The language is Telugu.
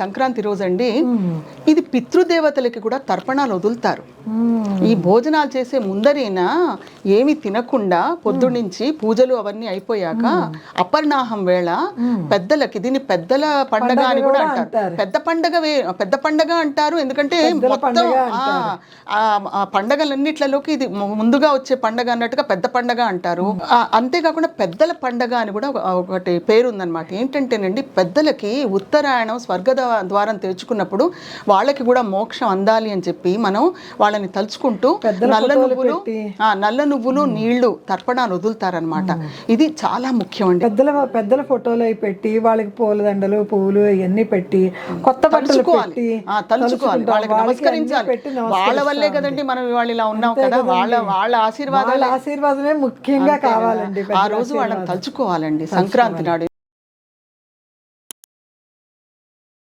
సంక్రాంతి రోజండి ఇది పితృదేవతలకి కూడా తర్పణాలు వదులుతారు. ఈ భోజనాలు చేసే ముందరైనా ఏమి తినకుండా పొద్దున్నుంచి పూజలు అవన్నీ అయిపోయాక అపర్ణాహం వేళ పెద్దలకి, దీన్ని పెద్దల పండగ అని కూడా అంటారు. పెద్ద పండగ అంటారు. ఎందుకంటే మొత్తం ఆ పండగలన్నిట్లలోకి ఇది ముందుగా వచ్చే పండగ అన్నట్టుగా పెద్ద పండగ అంటారు. అంతేకాకుండా పెద్దల పండగ అని కూడా ఒకటి పేరు ఉందన్నమాట. ఏంటంటేనండి, పెద్దలకి ఉత్తరాయణం స్వర్గ ద్వారం తెరుచుకున్నప్పుడు వాళ్ళకి కూడా మోక్షం అందాలి అని చెప్పి మనం వాళ్ళని తలుచుకుంటూ నల్ల నువ్వులు నీళ్లు తర్పణాలు వదులుతారనమాట. ఇది చాలా ముఖ్యం అండి. పెద్దల ఫోటోలు అవి పెట్టి వాళ్ళకి పూలదండలు పువ్వులు ఇవన్నీ పెట్టి కొత్త తలుచుకోవాలి, వాళ్ళకి నమస్కరించాలి. వాళ్ళ వల్లే కదండి మనం ఇవాళ ఇలా ఉన్నాం కదా. వాళ్ళ ఆశీర్వాదమే ముఖ్యంగా కావాలండి. ఆ రోజు వాళ్ళని తలుచుకోవాలండి సంక్రాంతి నాడు.